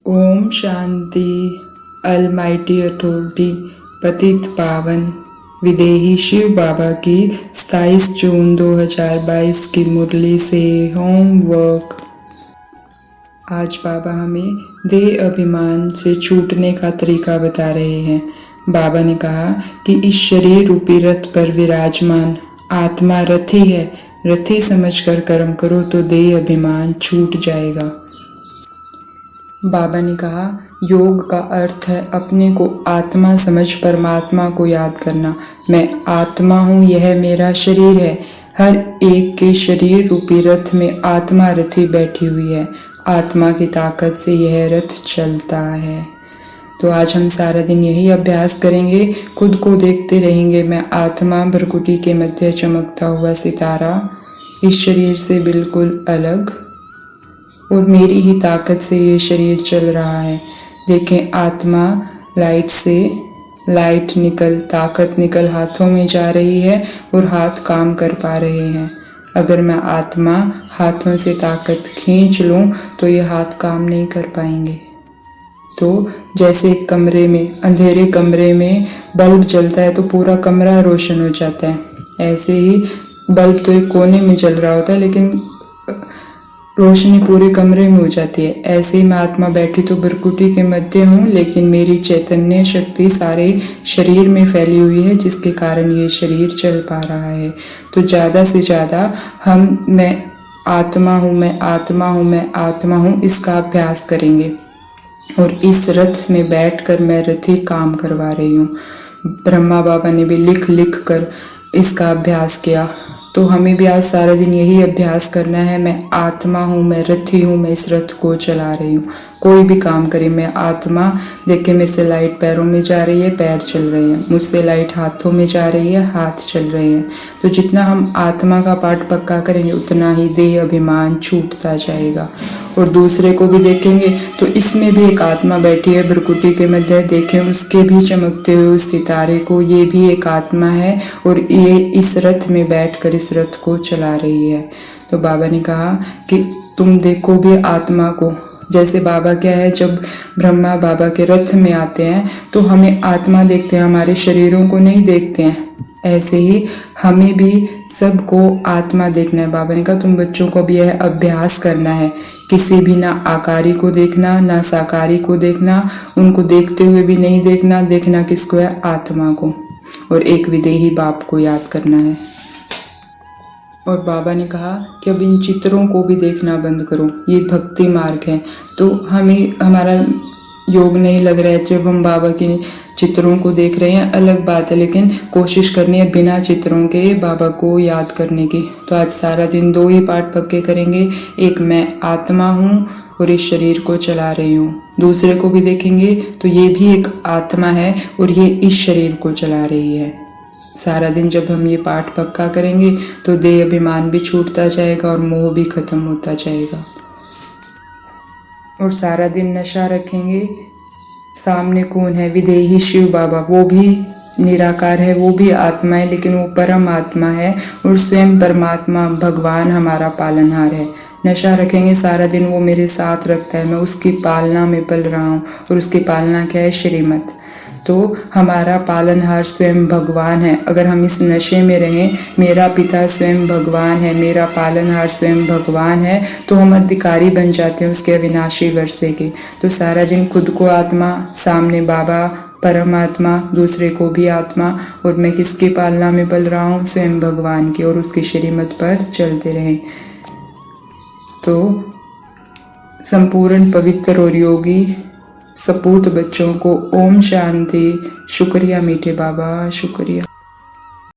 Om Shanti. Almighty authority पतित पावन विदेही शिव बाबा की 27 जून 2022 की मुरली से होमवर्क। आज बाबा हमें देह अभिमान से छूटने का तरीका बता रहे हैं। बाबा ने कहा कि इस शरीर रूपी रथ पर विराजमान आत्मा रथी है। रथी समझकर कर्म करो तो देह अभिमान छूट जाएगा। बाबा ने कहा योग का अर्थ है अपने को आत्मा समझ परमात्मा को याद करना। मैं आत्मा हूँ, यह मेरा शरीर है। हर एक के शरीर रूपी रथ में आत्मा रथी बैठी हुई है। आत्मा की ताकत से यह रथ चलता है। तो आज हम सारा दिन यही अभ्यास करेंगे। खुद को देखते रहेंगे, मैं आत्मा भ्रकुटी के मध्य चमकता हुआ सितारा, इस शरीर से बिल्कुल अलग, और मेरी ही ताकत से ये शरीर चल रहा है। देखें, आत्मा लाइट से लाइट निकल, ताकत निकल हाथों में जा रही है और हाथ काम कर पा रहे हैं। अगर मैं आत्मा हाथों से ताकत खींच लूँ तो ये हाथ काम नहीं कर पाएंगे। तो जैसे एक कमरे में, अंधेरे कमरे में बल्ब जलता है तो पूरा कमरा रोशन हो जाता है, ऐसे ही बल्ब तो एक कोने में जल रहा होता है लेकिन रोशनी पूरे कमरे में हो जाती है। ऐसे ही मैं आत्मा बैठी तो भ्रकुटी के मध्य हूँ, लेकिन मेरी चैतन्य शक्ति सारे शरीर में फैली हुई है, जिसके कारण ये शरीर चल पा रहा है। तो ज़्यादा से ज़्यादा हम मैं आत्मा हूँ, मैं आत्मा हूँ, मैं आत्मा हूँ, इसका अभ्यास करेंगे। और इस रथ में बैठकर मैं रथी काम करवा रही हूँ। ब्रह्मा बाबा ने भी लिख लिख कर इसका अभ्यास किया। तो हमें भी आज सारा दिन यही अभ्यास करना है। मैं आत्मा हूँ, मैं रथी हूँ, मैं इस रथ को चला रही हूँ। कोई भी काम करे, मैं आत्मा, देखे मेरे से लाइट पैरों में जा रही है, पैर चल रहे हैं, मुझसे लाइट हाथों में जा रही है, हाथ चल रहे हैं। तो जितना हम आत्मा का पाठ पक्का करेंगे उतना ही देह अभिमान छूटता जाएगा। और दूसरे को भी देखेंगे तो इसमें भी एक आत्मा बैठी है भ्रकुटी के मध्य, देखें उसके भी चमकते हुए उस सितारे को, ये भी एक आत्मा है और ये इस रथ में बैठकर इस रथ को चला रही है। तो बाबा ने कहा कि तुम देखो भी आत्मा को। जैसे बाबा क्या है, जब ब्रह्मा बाबा के रथ में आते हैं तो हमें आत्मा देखते हैं, हमारे शरीरों को नहीं देखते हैं। ऐसे ही हमें भी सबको आत्मा देखना है। बाबा ने कहा तुम बच्चों को भी यह अभ्यास करना है, किसी भी ना आकारी को देखना, ना साकारी को देखना, उनको देखते हुए भी नहीं देखना। देखना किसको है? आत्मा को। और एक विदेही बाप को याद करना है। और बाबा ने कहा कि अब इन चित्रों को भी देखना बंद करो, ये भक्ति मार्ग है। तो हमें हमारा योग नहीं लग रहा है जब हम बाबा के चित्रों को देख रहे हैं, अलग बात है, लेकिन कोशिश करनी है बिना चित्रों के बाबा को याद करने की। तो आज सारा दिन दो ही पाठ पक्के करेंगे। एक, मैं आत्मा हूँ और इस शरीर को चला रही हूँ। दूसरे को भी देखेंगे तो ये भी एक आत्मा है और ये इस शरीर को चला रही है। सारा दिन जब हम ये पाठ पक्का करेंगे तो देह अभिमान भी छूटता जाएगा और मोह भी खत्म होता जाएगा। और सारा दिन नशा रखेंगे। सामने कौन है? विदेही शिव बाबा। वो भी निराकार है, वो भी आत्मा है, लेकिन वो परम आत्मा है और स्वयं परमात्मा भगवान हमारा पालनहार है। नशा रखेंगे सारा दिन, वो मेरे साथ रखता है, मैं उसकी पालना में पल रहा हूँ। और उसकी पालना क्या है? श्रीमत। तो हमारा पालनहार स्वयं भगवान है। अगर हम इस नशे में रहें, मेरा पिता स्वयं भगवान है, मेरा पालनहार स्वयं भगवान है, तो हम अधिकारी बन जाते हैं उसके अविनाशी वर्षे के। तो सारा दिन खुद को आत्मा, सामने बाबा परमात्मा, दूसरे को भी आत्मा, और मैं किसकी पालना में पल रहा हूँ? स्वयं भगवान की। और उसकी श्रीमत पर चलते रहें। तो संपूर्ण पवित्र और योगी सपूत बच्चों को ओम शांति। शुक्रिया मीठे बाबा, शुक्रिया।